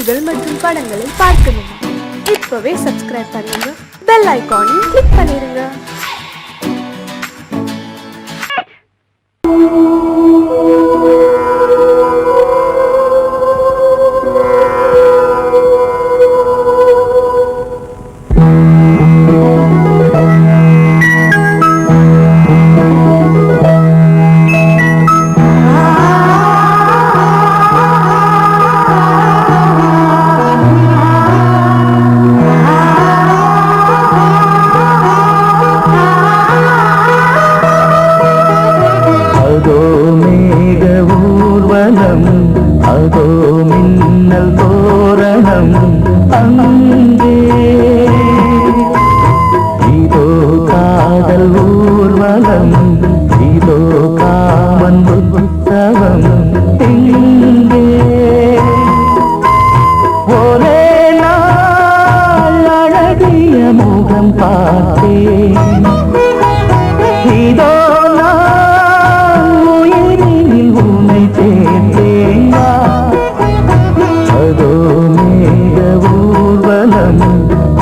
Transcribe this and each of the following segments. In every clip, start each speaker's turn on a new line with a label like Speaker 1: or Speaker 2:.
Speaker 1: பாடல்கள் மற்றும் படங்களை பார்க்கணுமா? இப்பவே சப்ஸ்கிரைப் பண்ணுங்க, பெல் ஐகானையும் கிளிக் பண்ணிருங்க.
Speaker 2: அதோ மின்னல் தோரணம் அங்கே, இதோ காதல் ஊர்வலம், இதோ காமன் உற்சவம் இங்கே. ஒரே நாள் அழகிய முகம் பார்த்தேன், இதோ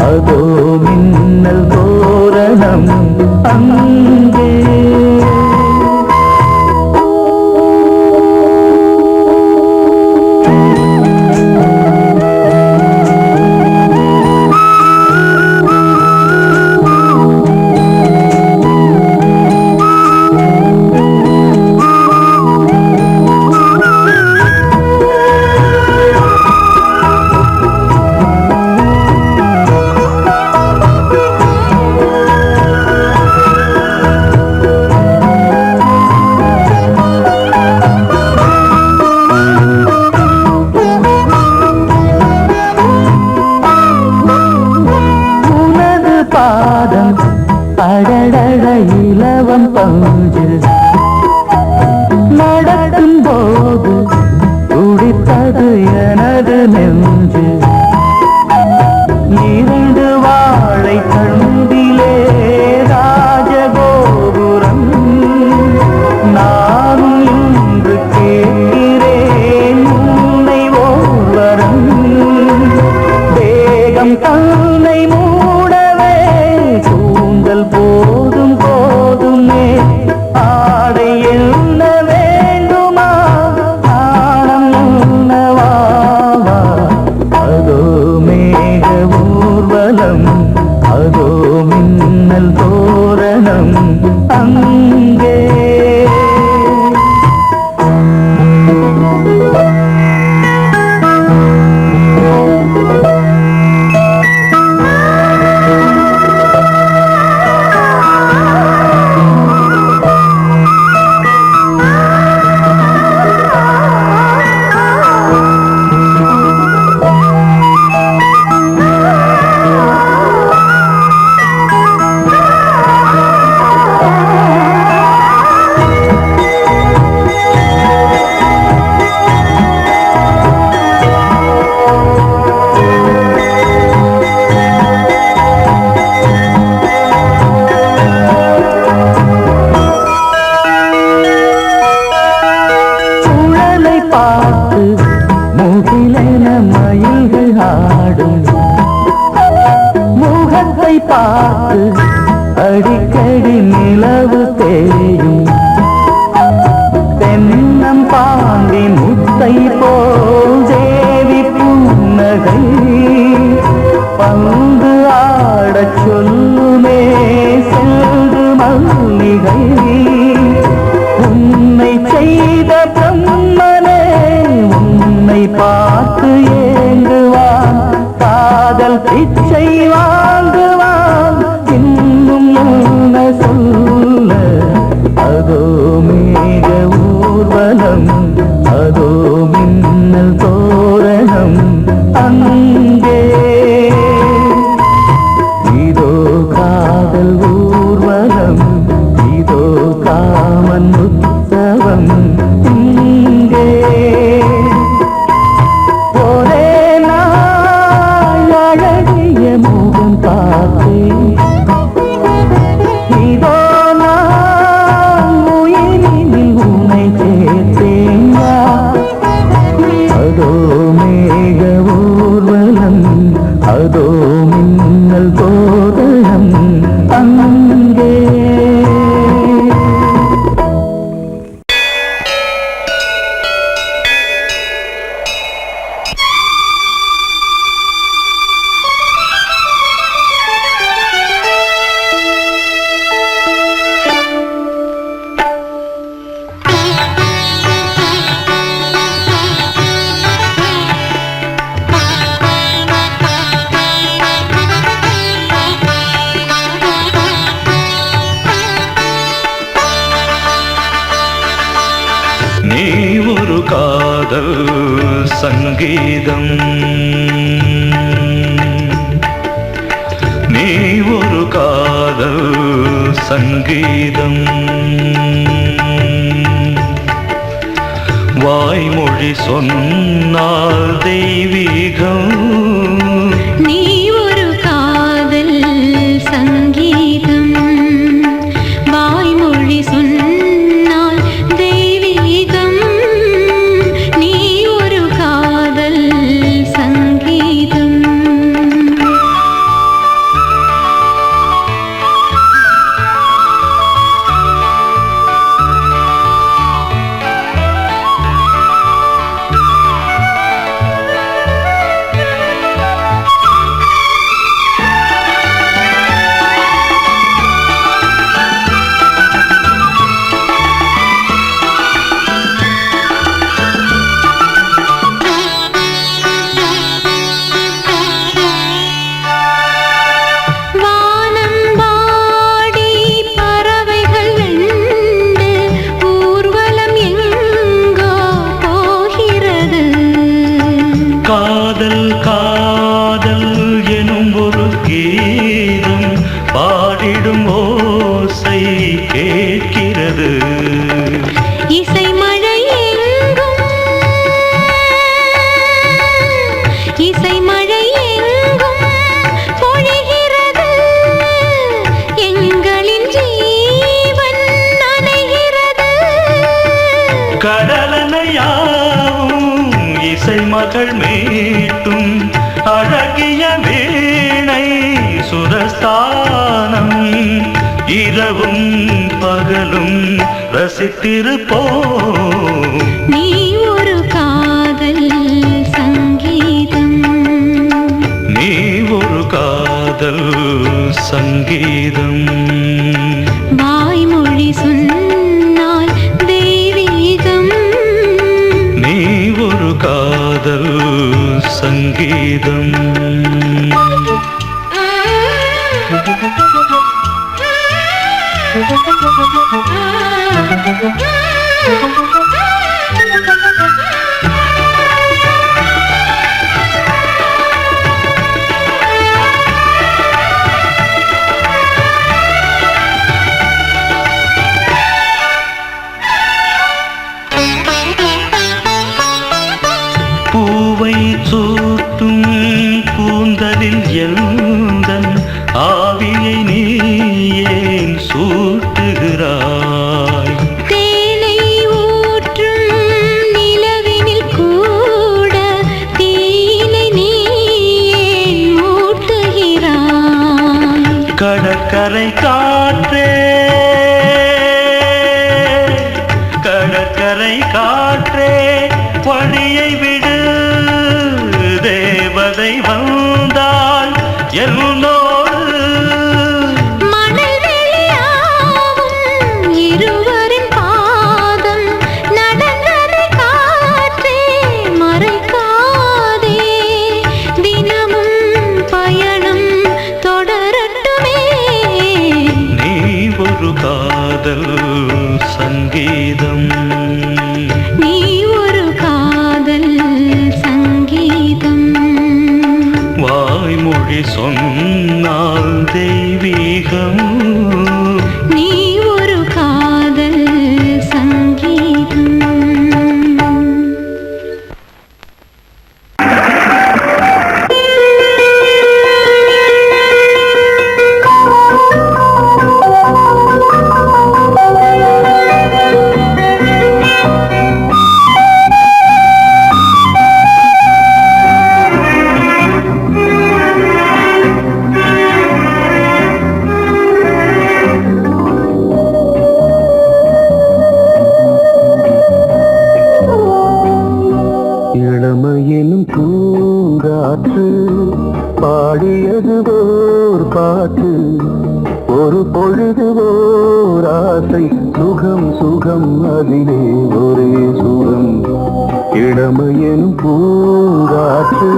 Speaker 2: அதோ மின்னல் தோரணம் அங்கே. அடடட இலவம் பஞ்சு நடக்கும் போது துடித்தது எனது நெஞ்சு. இரண்டு வாழை கண்டிலே ராஜகோபுரம், நானும் இன்று கேட்கிறேன் உன்னை ஓர்வரம். தேகம் தன்னை மூடவே கூந்தல் போதும் போதுமே, ஆடை என்ன வேண்டுமா ஆடம் என்னவாவா. அதோ மேக ஊர்வலம், அதோ மின்னல் தோரணம் அங்கே. பார்த்து முகிலென மயில்கள் ஆடும், முகத்தை பார்த்து அடிக்கடி நிலவு தேயும். தென்னம் பாண்டி முத்தை போல் தேவி புன்னகை, பந்து ஆடச் சொல்லுமே செல்து மல்லிகை. உன்னை செய்த பிரம்மனே உன்னை பார்த்து ஏங்குவான், காதல் பிச்சை வாங்குவான், இன்னும் என்ன சொல்ல. அதோ மேக ஊர்வலம், அதோ மின்னல் தோரணம் அங்கே. இதோ காதல் ஊர்வலம், இதோ காமன் உற்சவம் இங்கே. ஒரே
Speaker 3: சங்கீதம். நீ ஒரு காதல் சங்கீதம். வாய்மொழி சொன்னால் தெய்வீகம்.
Speaker 4: நீ ஒரு காதல் சங்கீதம். வாய்மொழி சொன்னால் தெய்வீகம். நீ ஒரு காதல் சங்கீதம்.
Speaker 3: காதல் காதல் எனும் ஒரு கீதம் பாடிடும் ஓசை கேட்கிறது.
Speaker 4: இசை மழை எங்கும் இசை மழை எங்கும் பொழிகிறது. எங்களின் ஜீவன் நனைகிறது.
Speaker 3: கடலனையாவும் இசை மகள் மீட்டும் அழகிய வீணை சுரஸ்தானம். இரவும் பகலும் ரசித்திருப்போம்.
Speaker 4: நீ ஒரு காதல் சங்கீதம்.
Speaker 3: நீ ஒரு காதல் சங்கீதம்.
Speaker 4: வாய்மொழி சொன்னால் தெய்வீகம்.
Speaker 3: நீ ஒரு காதல் சங்கீதம். பூவை சூட்டும் கூந்தலில் எந்தன் ஆவியை நீ ஏன் சூட்டுகிறாய்?
Speaker 4: தேனை ஊற்றும் நிலவினில் கூட தீனை நீ ஏன் மூட்டுகிறாய்?
Speaker 3: கடற்கரை காற்றே கடற்கரை காற்றே பணியை விடு. தேவதை வந்தால் என்னோடு
Speaker 4: மணல் வெளியாகும் இருவரின் பாதம் நடந்ததை காற்றே மறைக்காதே. தினமும் பயணம் தொடரட்டுமே.
Speaker 3: நீ ஒரு காதல் சங்கீதம்.
Speaker 4: நீ ஒரு காதல் சங்கீதம்.
Speaker 3: வாய்மொழி சொன்னால் தெய்வீகம்.
Speaker 4: நீ ஒரு காதல் சங்கீதம்.
Speaker 2: இளமையினும் பூங்காற்று பாடியது ஓர் பாட்டு. ஒரு பொழுது ஓர் ஆசை சுகம் சுகம் அதிலே ஒரே சுகம். இளமையினும் பூங்காற்று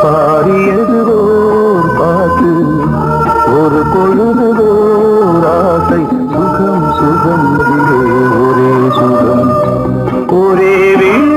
Speaker 2: பாடியது ஓர் பாட்டு. ஒரு பொழுது ஓர் ஆசை சுகம் சுகம் அதிலே ஒரே சுகம். ஒரே வீடும்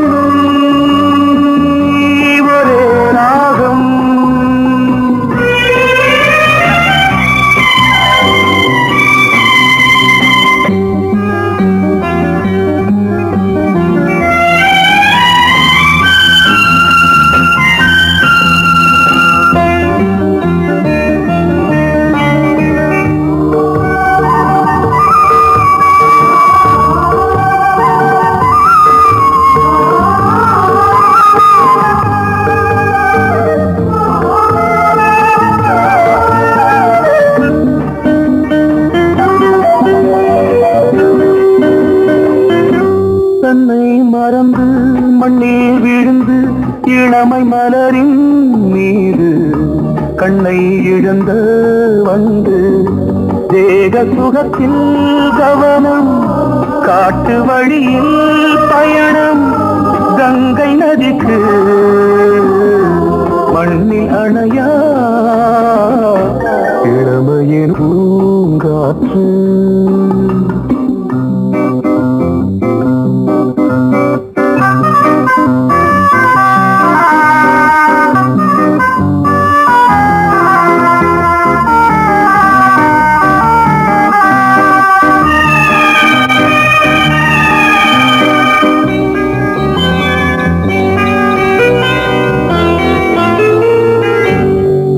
Speaker 2: தாய் மலரின் மீது கண்ணை இழந்த வந்து தேக சுகத்தில் கவனம் காட்டு வழியில் பயணம் கங்கை நதிக்கு மண்ணில் அணையா இளமையின் பூங்காற்று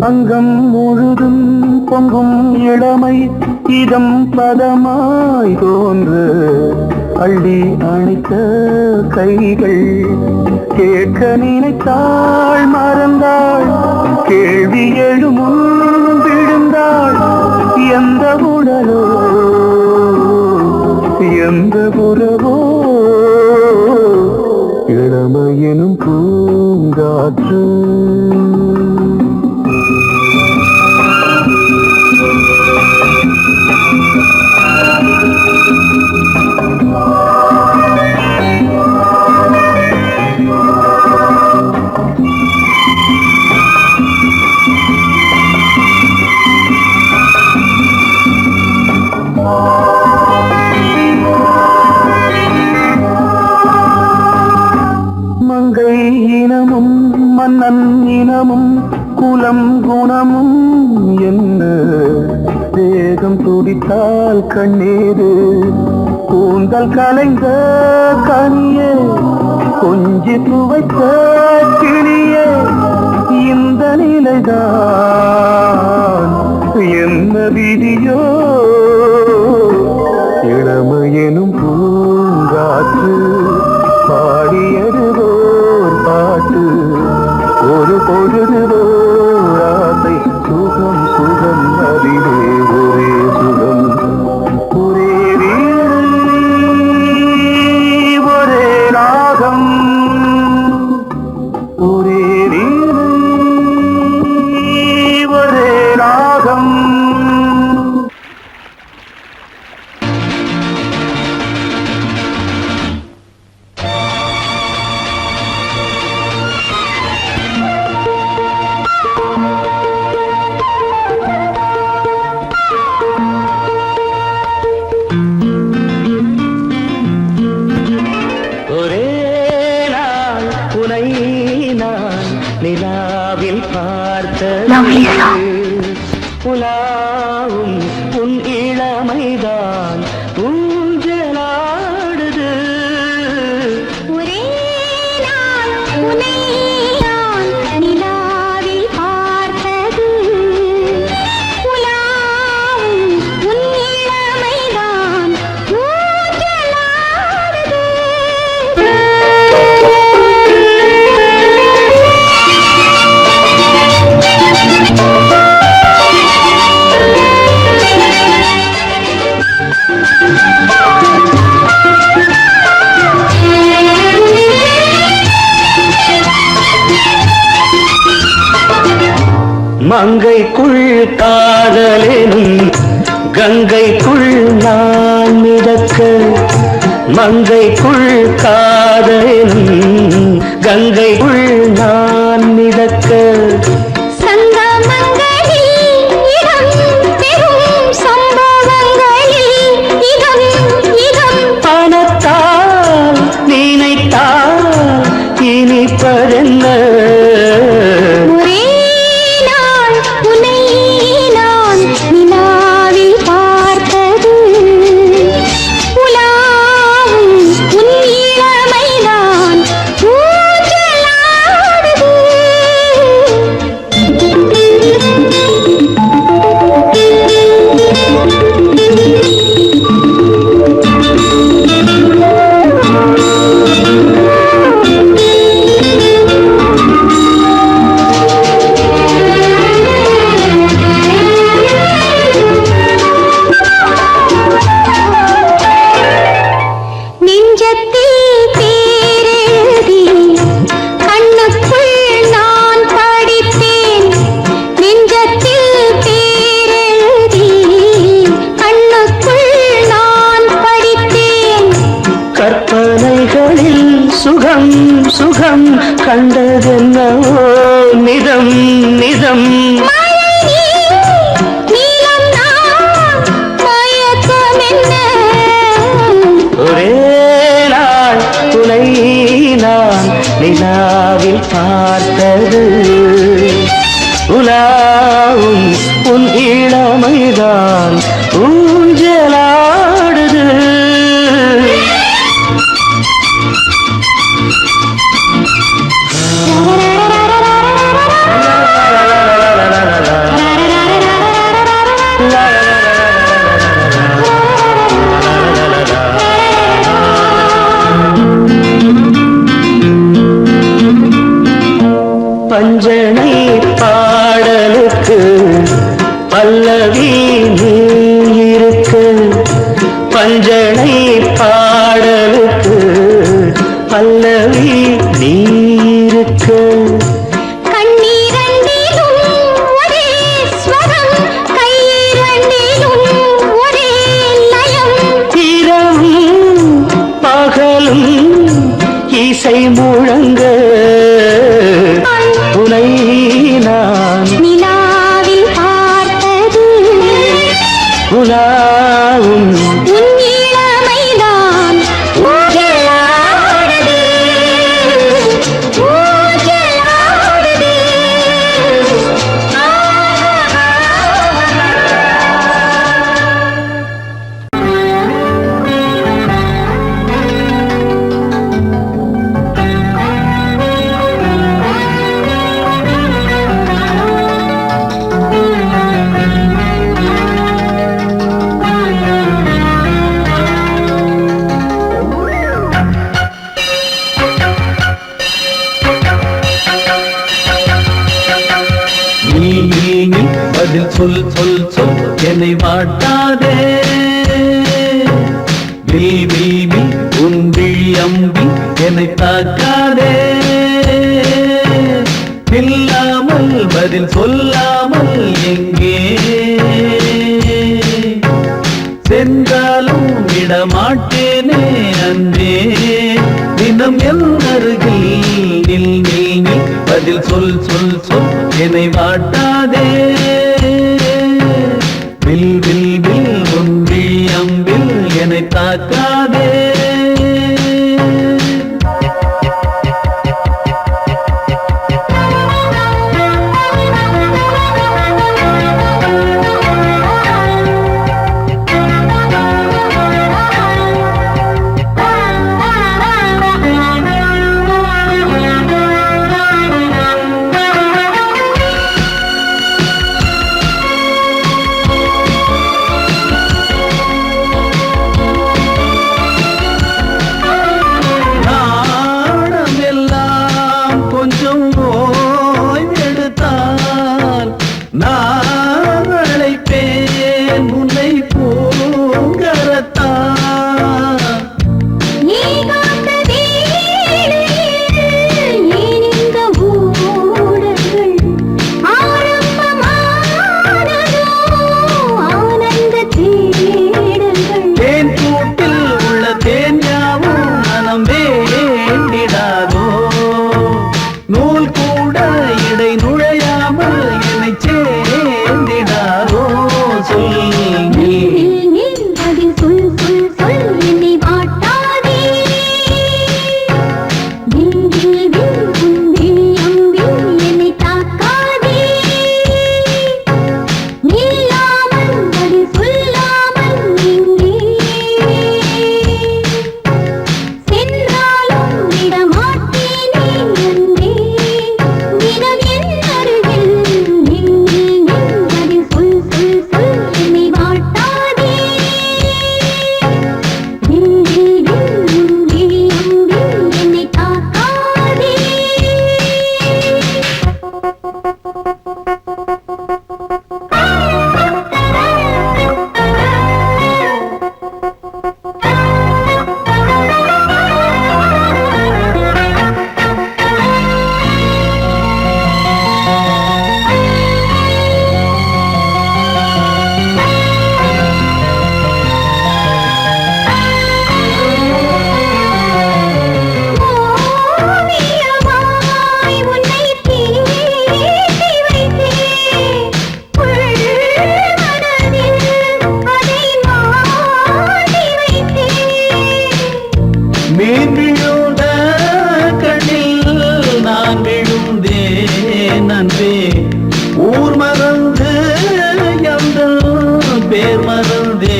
Speaker 2: அங்கம் முழுதும் பொங்கும் இளமை இதம் பதமாய் தோன்று அள்ளி அணைத்த கைகள் கேட்க நினைத்தாள் மறந்தாள் கேள்வி எழுமுன் விழுந்தாள் எந்த உடலோ எந்த புறவோ இளமையெனும் பூங்காற்று மங்கை இனமும் மன்னன் இனமும் குலம் குணமும் என்ன தேகம் துடித்தால் கண்ணீரு கூந்தல் கலைந்த கனியே கொஞ்சி துவைத்த கிளியே இந்த நிலைதான் என்ன விதியோ இளமையெனும் பூங்காற்று பாடியதுவோர் பாட்டு ஒரு பொழுதுவோர் ஆசை சுகம் சுகம் அதிலே ஒரே சுகம் ஒரே வீணை ஒரே ராகம் ஒரே வீணை ஒரே ராகம் நிலாவில் பார்த்தது புலாவும் உன் இளமைதான் ஊஞ்சலாடுது
Speaker 4: ஒரே நாள் உன்னை நான் நிலாவில் பார்த்தது உலாவும் உன் இளமைதான் ஊஞ்சலாடுது
Speaker 2: மங்கைக்குள் காதலெனும் கங்கைக்குள் நான் மிதக்க மங்கைக்குள் காதலெனும் கங்கைக்குள் நான் மிதக்க பணத்தால் நினைத்தால் இனிப்பதென்ன நிதம் நிதம்
Speaker 4: நீலம் நான் மயக்கம் என்ன
Speaker 2: ஒரே நாள் துணை நான் நிலாவில் பார்த்தது உலாவும் உன் இளமைதான் ஊஞ்சலாடுது பஞ்சனை பாடலுக்கு பல்லவி நீ இருக்கு பஞ்சனை பாடலுக்கு பல்லவி நீ இருக்கு
Speaker 4: கண்ணீரண்டிலும் ஒரே ஸ்வரம் கையிரண்டிலும் ஒரே லயம்
Speaker 2: இரவும் பகலும் இசை முழங்க உனை நான்
Speaker 4: நிலாவில் பார்த்தது
Speaker 2: உலாவும்
Speaker 4: உன் இளமைதான் ஊஞ்சலாடுது ஊஞ்சலாடுது
Speaker 5: நீ பதில் சொல் சொல் சொல் என்னை வாட்டாதே விழி உன் விழி அம்பி என்னை தாக்காதே இல்லாமல் பதில் சொல்லாமல் எங்கே சென்றாலும் விடமாட்டேனே அன்றே தினம் என் அருகில் நில் நில் நில் பதில் சொல் சொல் சொல் என்னை வாட்டாதே வில் வில் வில் ஒன்றி அம்பில் என்னை தாக்காதே அன்பே ஊர் மறந்து எங்கள் பேர் மறந்தே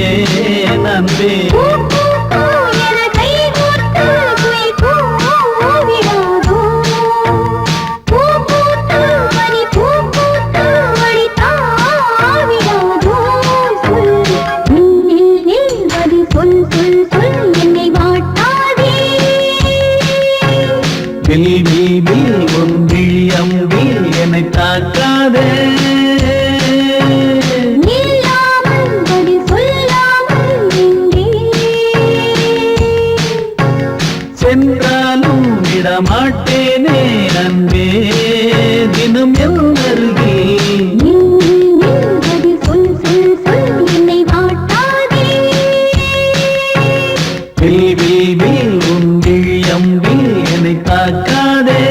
Speaker 5: அன்பே என்னை தாக்காதே சென்றாலும் விடமாட்டேனே அன்பே தினம் என் அருகில் உன் விழியம்பில் என்னை தாக்காதே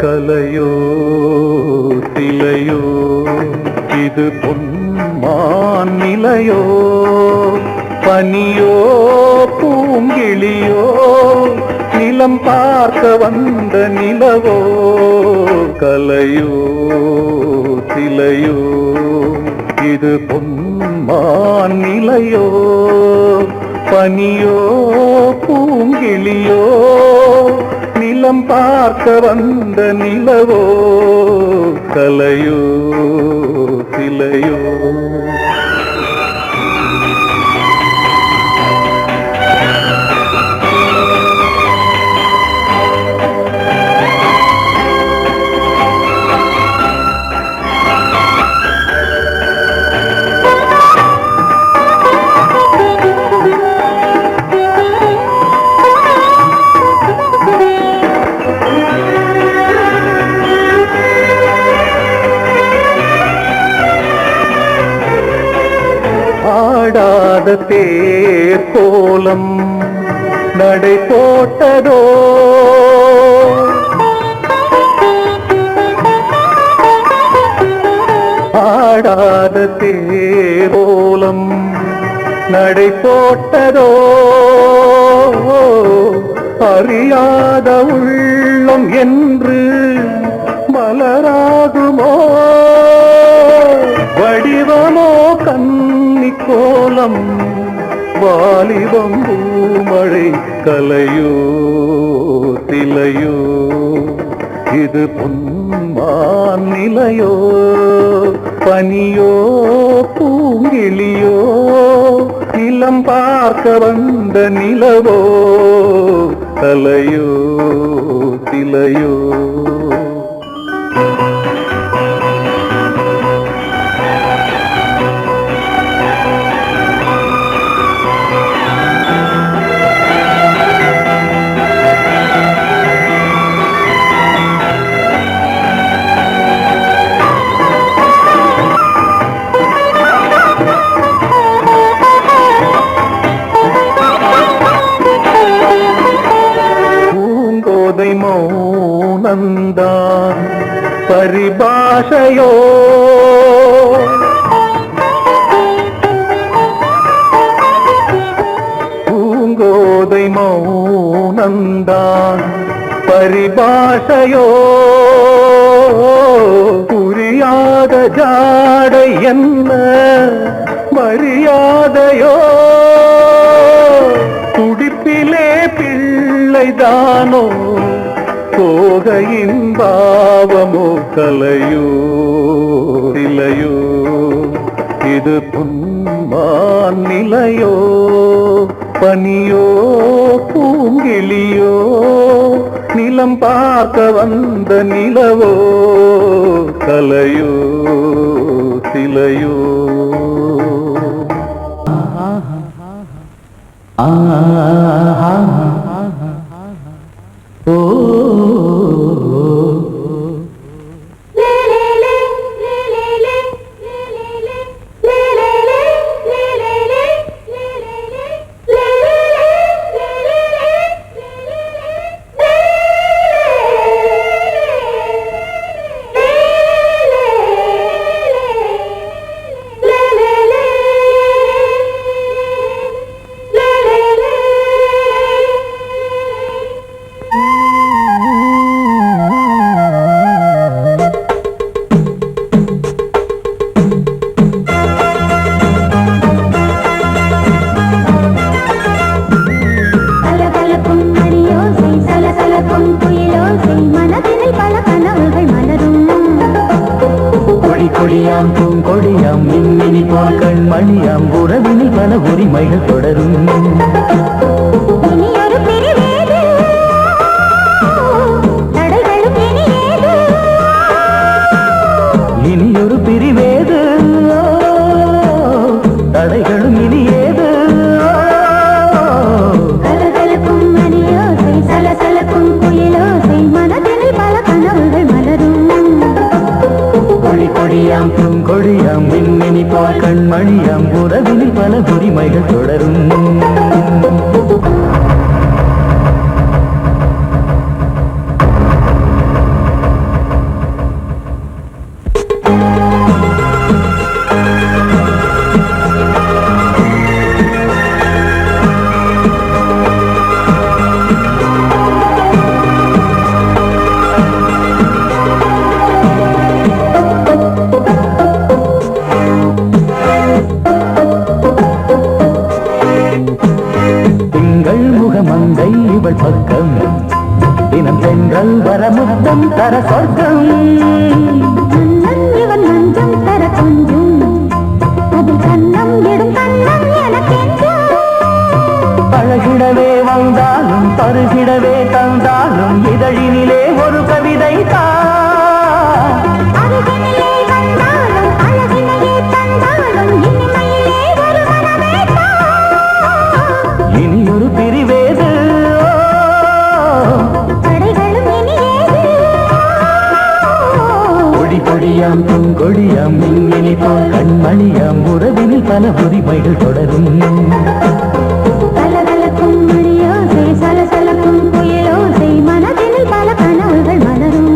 Speaker 6: கலையோ சிலையோ இது பொன்மான் நிலையோ பனியோ பூங்கிளியோ நிலம் பார்க்க வந்த நிலவோ கலையோ சிலையோ இது பொன்மான் நிலையோ பனியோ பூங்கிளியோ நிலம் பார்க்க வந்த நிலவோ கலையோ சிலையோ ஆடாத தேர் கோலம் நடை போட்டதோ ஆடாத தேர் கோலம் நடை போட்டதோ அறியாத உள்ளம் என்று மலராகுமோ வடிவமோ கன்னி கோலம் வாலிபம் பூமழை கலையோ சிலையோ இது பொன்மான் நிலையோ பனியோ பூங்கிளியோ நிலம் பார்க்க வந்த நிலவோ கலையோ சிலையோ மௌனந்தான் பரிபாஷையோ பூங்கோதை மௌனந்தான் பரிபாஷையோ புரியாத ஜாடை என்ன மரியாதையோ துடிப்பிலே பிள்ளைதானோ சோகையின் பாவமோ கலையோ சிலையோ இது பொன்மான் நிலையோ பனியோ பூங்கிளியோ நிலம் பார்க்க வந்த நிலவோ கலையோ சிலையோ
Speaker 2: கொடியாம் பூங்கொடியாம் மின்மினி போல் கண்மணியாம் உறவினில் பல உரிமைகள் தொடரும். இனியொரு பிரிவேது தடைகளும் இனியேது.
Speaker 4: கலகலக்கும் மணியோசை சலசலக்கும் குயிலோசை மனதில் பல கனவுகள் மலரும்.
Speaker 2: கொடியாம் பூங்கொடியாம் மின்மினி போல் கண்மணியாம் உறவினில் பல உரிமைகள் தொடரும். மங்கை இவள் பக்கம் தினம் தென்றல் வர முத்தம் தர சொர்க்கம்.
Speaker 4: இவன் மஞ்சம் தர கொஞ்சம் அதில் கண்ணம் இடும் கண்ணம் எனக்கென்றும்.
Speaker 2: பழகிடவே வந்தாலும் பருகிடவே தந்தாலும் இதழினிலே ஒரு கவிதை தான்.
Speaker 4: அருகினிலே வந்தாலும் அழகினையே தந்தாலும் இனிமையிலே ஒரு மனமே தான்.
Speaker 2: இனியொரு பிரிவேது
Speaker 4: தடைகளும் இனியேது.
Speaker 2: கொடி கொடியாம் பூங்கொடியாம் மின்மினி போல் கண்மணியாம் உறவினில் பல உரிமைகள் தொடரும்.
Speaker 4: கலகலக்கும் மணியோசை சலசலக்கும் குயிலோசை மனதில் பல கனவுகள் மலரும்.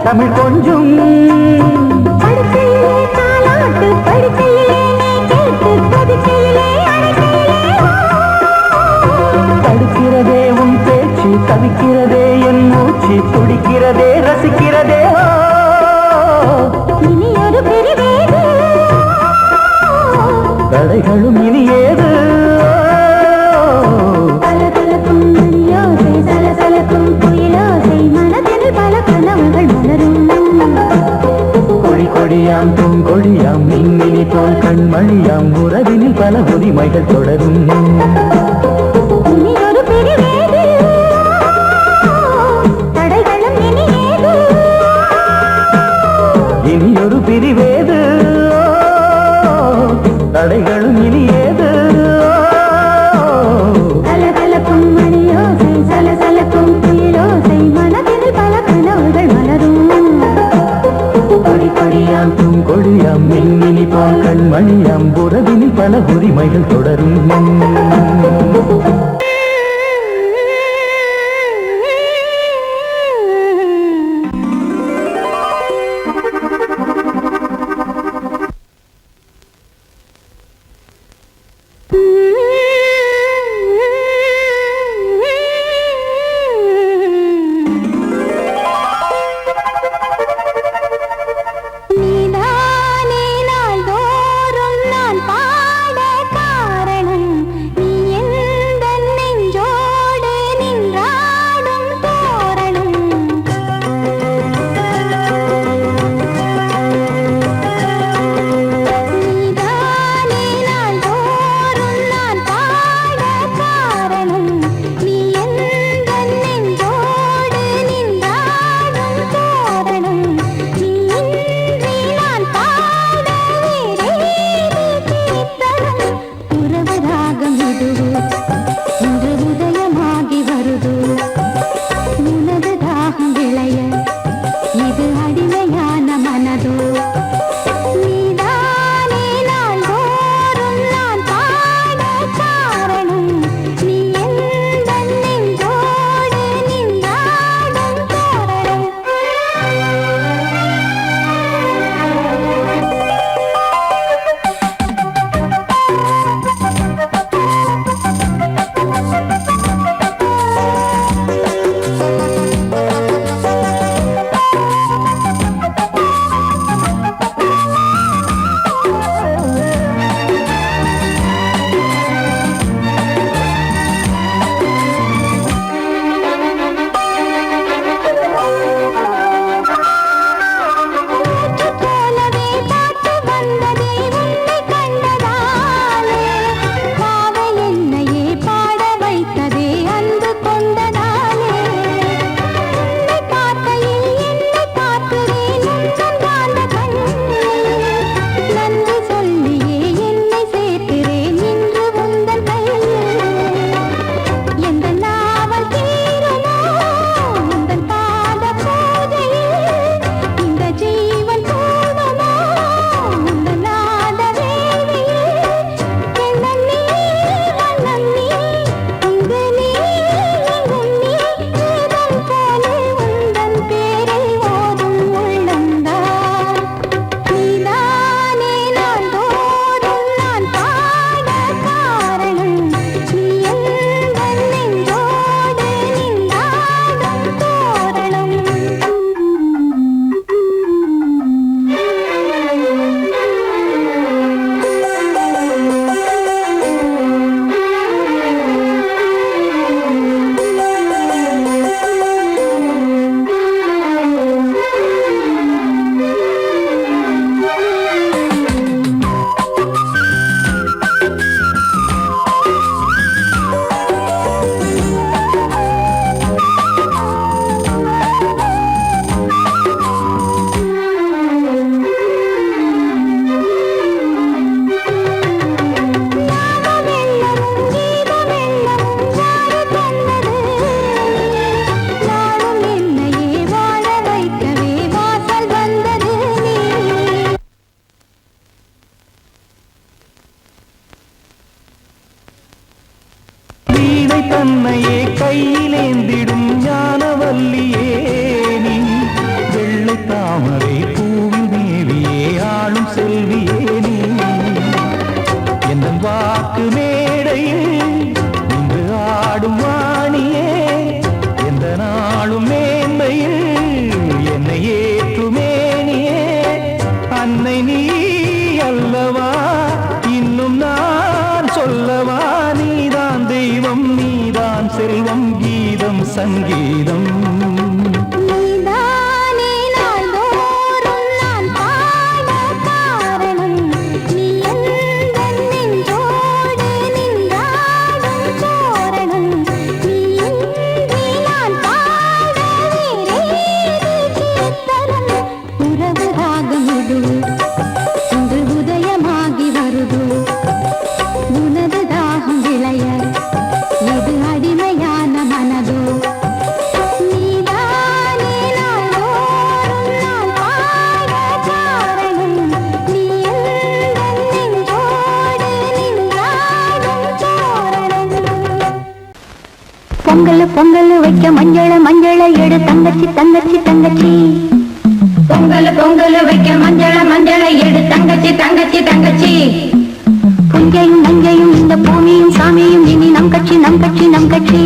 Speaker 2: தமிழ் கொஞ்சம்
Speaker 4: படுக்கையிலே தாலாட்டு படுக்கையிலே நீ கேட்டு கொதிக்கையிலே
Speaker 2: தடுக்கிறதே உன் பேச்சு தவிக்கிறதே என் மூச்சு துடிக்கிறதே ரசிக்கிறதே.
Speaker 4: இனி ஒரு பிரிவேது
Speaker 2: தடைகளும் இனியேது.
Speaker 4: கலகலக்கும் மணியோசை சலசலக்கும் குயிலோசை மனதில் பல கனவுகள் மலரும்.
Speaker 2: கொடி கொடியாம் பூங்கொடியாம் மின்மினி போல் கண்மணியாம் உறவினில் பல உரிமைகள் தொடரும்.
Speaker 4: இனி ஒரு பிரிவேது தடைகளும் இனியேது.
Speaker 2: இனியொரு பிரிவேது தடைகளும் இனியேது.
Speaker 4: கலகலக்கும் மணியோசை சலசலக்கும் குயிலோசை மனதில் பல கனவுகள் மலரும்.
Speaker 2: கொடி கொடியாம் பூங்கொடியாம் மின்மினி போல் கண்மணியாம் உறவினில் பல உரிமைகள் தொடரும்.
Speaker 4: Mm-hmm.
Speaker 2: வீணை தன்னையே கையிலேந்திடும் ஞானவல்லியே நீ வெள்ளை தாமரை பூவில் தேவியே ஆளும் செல்வியே நீ என் வாக்கு மேடையில் இன்று ஆடும் வாணியே எந்த நாளும் மேன்மையில் என்னை ஏற்றுமேனியே அன்னை நீ அல்லவா இன்னும் நான் சொல்லவா நீதான் தெய்வம் நீதான் செல்வம் கீதம் சங்கீதம்
Speaker 4: நீதானே நாள்தோறும் நான் பாட காரணம் நீ எந்தன் நெஞ்சோடு நின்றாடும் தோரணம் நீ இன்றி நான் பாட வேறேது கீர்த்தனம் உறவு ராகம் இது இன்று உதயமாகி வருது உனது தாகம் விளைய இது அடிமையான மனதோ நீதானே நாள்தோறும் நான் பாட காரணம் நீ எந்தன் நெஞ்சோடு நின்றாடும் தோரணம் பொங்கல் பொங்கல் வைக்க மஞ்சள மஞ்சள எடு தங்கச்சி தங்கச்சி தங்கச்சி பொங்கல் பொங்கல் வைக்க மஞ்சள மஞ்சள எடு தங்கச்சி தங்கச்சி தங்கச்சி புஞ்சையும் நஞ்சையும் இந்த பூமியும் சாமியும் இனி நம் கட்சி நம் கட்சி நம் கட்சி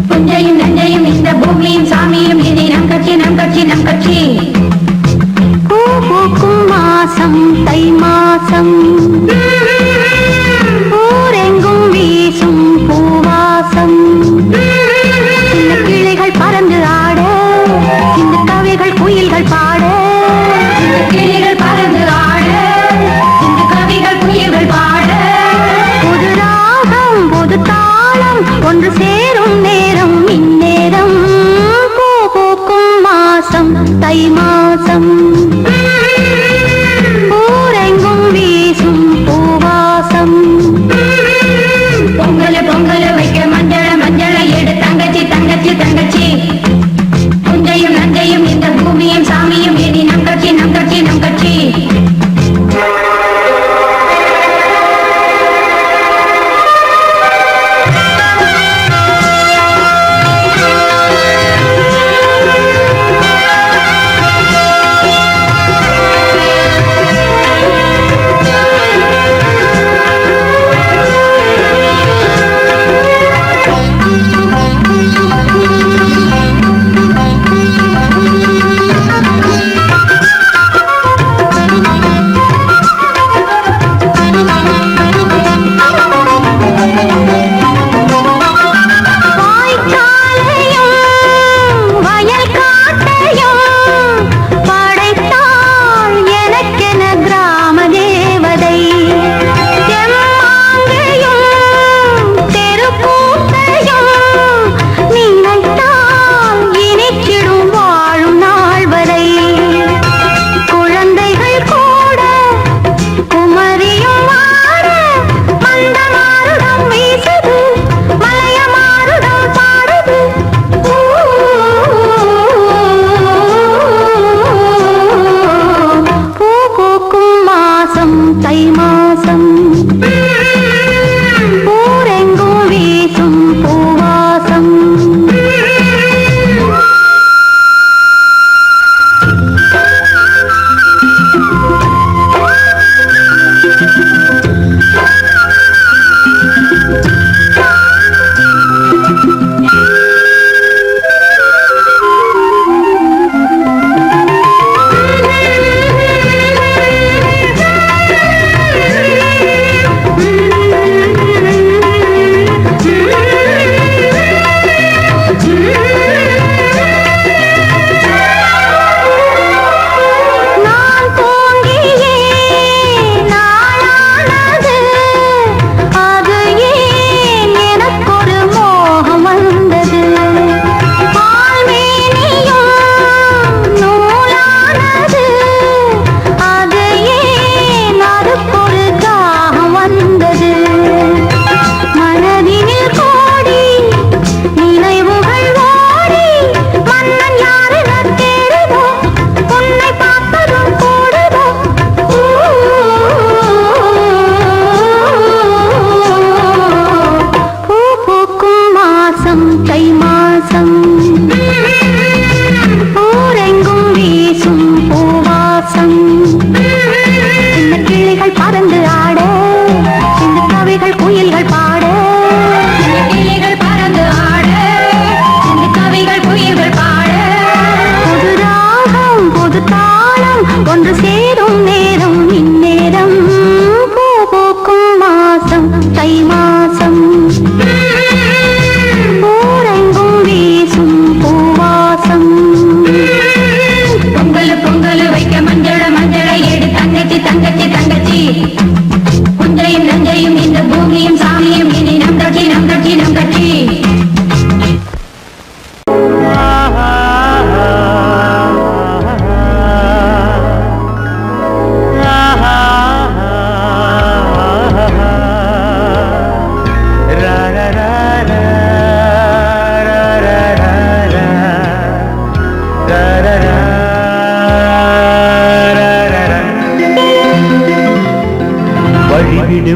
Speaker 4: புஞ்சையும் நஞ்சையும் இந்த பூமியும் சாமியும் இனி நம் கட்சி நம் கட்சி நம் கட்சி பூ பூக்கும் மாசம் தை மாசம் ஊரெங்கும் வீசும் பூவாசம் சின்ன கிளைகள் பறந்து ஆட சின்ன கவிகள் குயில்கள் பாட சின்ன கிளிகள் பறந்து ஆட சின்ன கவிகள் குயில்கள் பாட புது ராகம் புது தாளம் ஒன்று சேரும் நேரம் இந்நேரம் பூ பூக்கும் மாசம் தை மாசம் ஊரெங்கும் வீசும் பூவாசம் பொங்கல பொங்கல வைக்க மஞ்சள மஞ்சள எடு தங்கச்சி தங்கச்சி தங்கச்சி புஞ்சையும் நஞ்சையும் இந்த பூமியும் சாமியும் இனி நம் கட்சி நம் கட்சி நம் கட்சி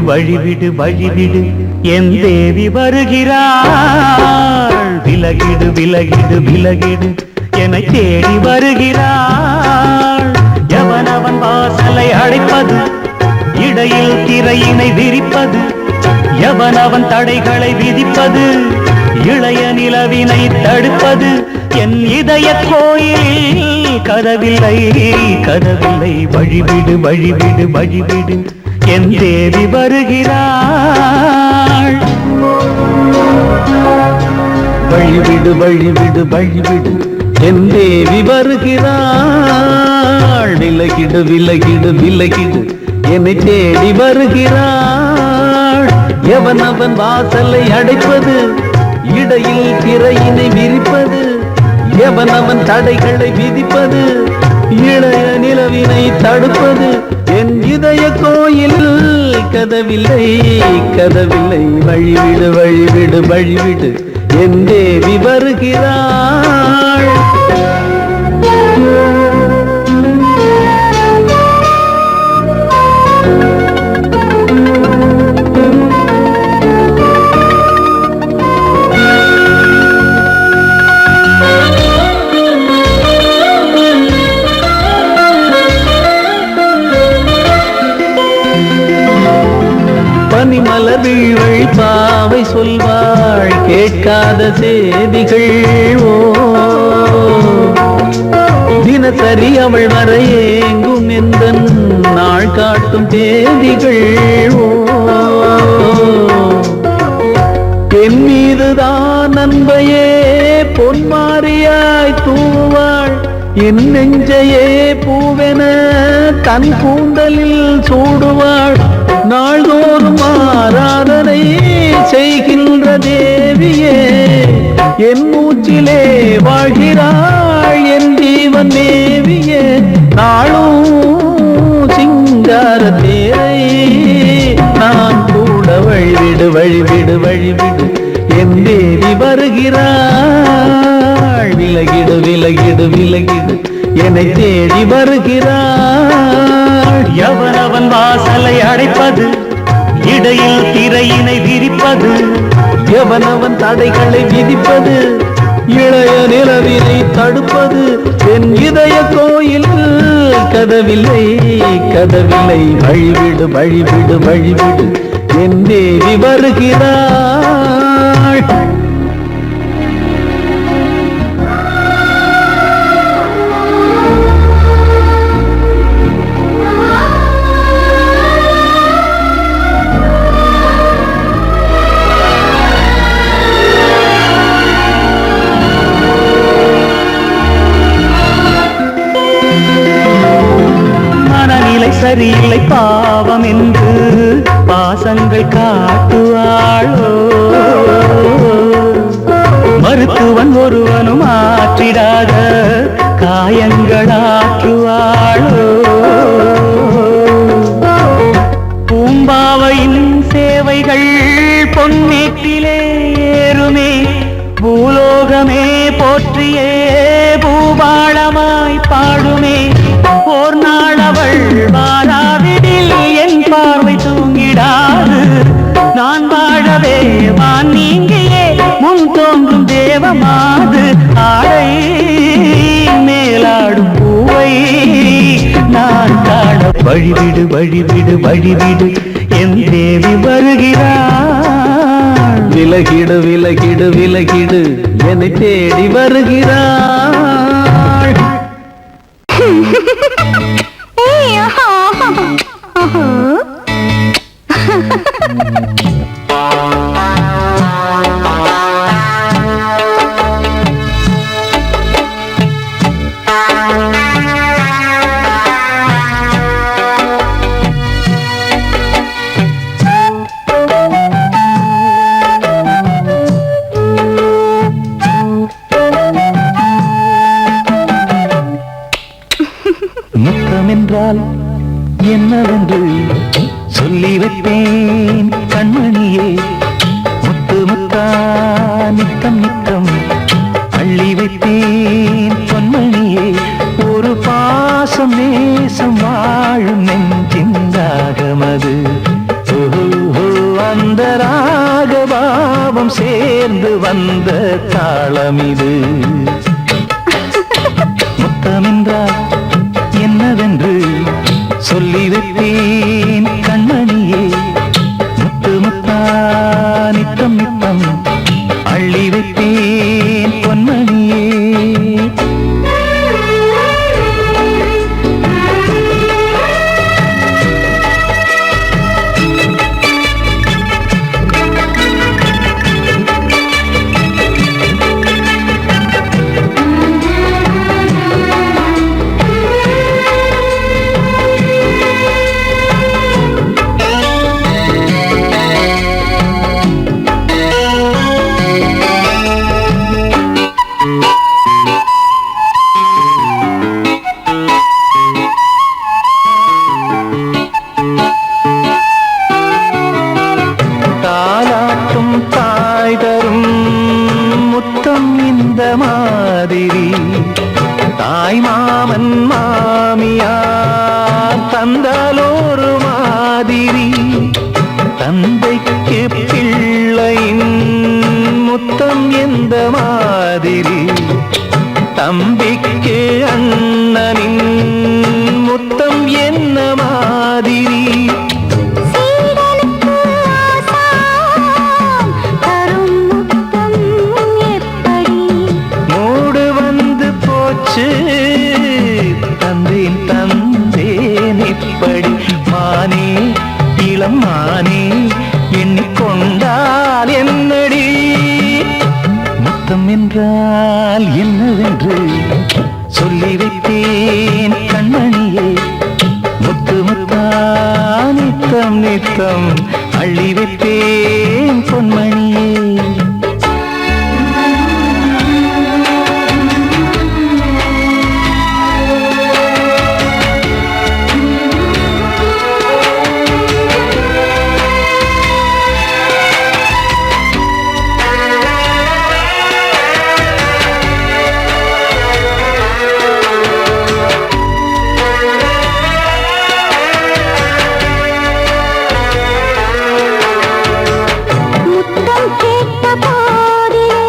Speaker 2: வழிவிடு வழிவிடு வழிவிடு என் தேவி வருகிறாள் விலகிடு விலகிடு விலகிடு என்னை தேடி வருகிறாள் எவனவன் வாசலை அடைப்பது இடையில் திரையினை விரிப்பது எவனவன் தடைகளை விதிப்பது இளைய நிலவினை தடுப்பது என் இதய கோயில் கதவில்லை கதவில்லை வழிவிடு வழிவிடு வழிவிடு என் தேவி வருகிறாள்
Speaker 5: வழிவிடு வழிவிடு வழிவிடு என் தேவி வருகிறாள் விலகிடு விலகிடு விலகிடு என்னை தேடி வருகிறாள் எவனவன் வாசலை அடைப்பது இடையில் திரையினை விரிப்பது எவனவன் தடைகளை விதிப்பது இளைய நிலவினை தடுப்பது என் இதய கோயில் கதவில்லை கதவில்லை வழிவிடு வழிவிடு வழிவிடு என் தேவி வருகிறாள் பனிமலர் வீழ்வழி பாவை சொல்வாள் கேட்காத செய்திகள் ஓ தினசரி அவள் வர ஏங்கும் எந்த நாள் காட்டும் தேதிகள் ஓ என் மீதுதான் அன்பையே பொன்மாரியாய் தூவாள் என் நெஞ்சையே பூவென தன் கூந்தலில் சூடுவாள் நாள்தோறும் ஆராதனை செய்கின்ற தேவியே என் மூச்சிலே வாழ்கிறாள் என் ஜீவன் தேவியே நாளும் சிங்கார தேரை நான் கூட வழிவிடு வழிவிடு வழிவிடு என் தேவி வருகிறாள் விலகிடு விலகிடு விலகிடு என்னை தேடி வருகிறாள்
Speaker 2: எவனவன் வாசலை அடைப்பது இடையில் திரையினை விரிப்பது
Speaker 5: எவனவன் தடைகளை விதிப்பது இளைய நிலவினை தடுப்பது என் இதய கோயில் கதவில்லை கதவில்லை வழிவிடு வழிவிடு வழிவிடு என் தேவி வருகிறாள்
Speaker 2: சரியில்லை பாவம் என்று பாசங்கள் காட்டுவாளோ மருத்துவன் ஒருவனும் ஆற்றிடாத காயங்களாற்றுவாளோ பூம்பாவையின் சேவைகள் பொன்னேற்றிலே ஏறுமே பூலோகமே போற்றியே பூபாளமாய் பாடுமே ஓர் நாள் அவள் வாராவிடில் என் பார்வை தூங்கிடாது நான் வாழவே வான் நீங்கியே முன் தோன்றும் தேவமாது ஆடை மேலாடும் பூவை நான் காண வழிவிடு வழிவிடு வழிவிடு என் தேவி வருகிறாள்
Speaker 5: விலகிடு விலகிடு விலகிடு என்னை தேடி வருகிறாள்
Speaker 2: முத்தமென்றால் என்னவென்று சொல்லி வைப்பேன் கண்மணியே முத்து முத்தா நித்தம் நித்தம் அள்ளி வைப்பேன் பொன்மணியே ஒரு பாசம் நேசம் வாழும் நெஞ்சின் ராகமது பாவம் சேர்ந்து வந்த தாளம் இது. முத்தமென்றால் என்னவென்று சொல்லி வைத்தேன் கண்மணியே. முத்து முத்தா நித்தம் நித்தம் அள்ளி வைத்தேன் பொன்மணியே. தாலாட்டும் தாய் தரும் முத்தம் இந்த மாதிரி தாய் மாமன் மாமியார் தந்தாலோரு மாதிரி. தந்தைக்கு பிள்ளையின் முத்தம் எந்த மாதிரி தம்பிக்கு அண்ணனின் முத்தம் என்ன மாதிரி.
Speaker 4: சீடனுக்கு ஆசான் தரும் முத்தம் எப்படி?
Speaker 2: மூடு வந்து போச்சு தந்தேன் தந்தேன் இப்படி. மானே இளம் மானே எண்ணிக்கொண்டால் என்னடி. முத்தம் என்றால் என்னவென்று சொல்லி வைத்தேன் கண்மணியே. முத்து முத்தா நித்தம் நித்தம் அள்ளி வைத்தேன் பொன்மணியே.
Speaker 4: முத்தம் கேட்ட போதிலே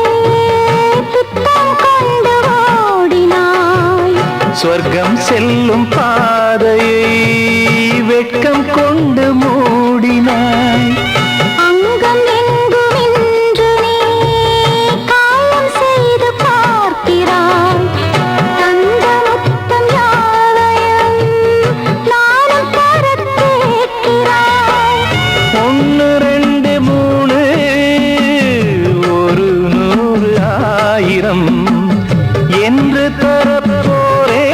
Speaker 4: துத்தம் கொண்டு ஓடினாய்.
Speaker 2: சொர்க்கம் செல்லும் பாதையை வெட்கம் கொண்டு மூடினாய்.
Speaker 4: அங்கம் எங்கும் இன்று நீ காயம் செய்து பார்க்கிறாய். தந்த முத்தம் யாவையும் நானும் தரக் கேட்கிறாய்.
Speaker 2: 1 2 3 ஒரு 100 1000 என்று தரப்போரே.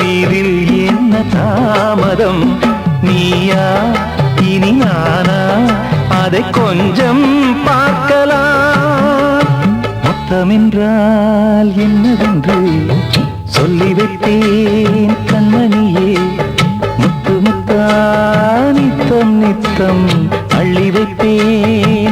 Speaker 2: நீரில் என்ன தாமதம்? நீயா இனி நானா அதை கொஞ்சம் பார்க்கலாம். முத்தமென்றால் என்னவென்று சொல்லி வைத்தேன் கண்மணியே. முத்து முத்தா நித்தம் நித்தம் அள்ளி வைத்தேன்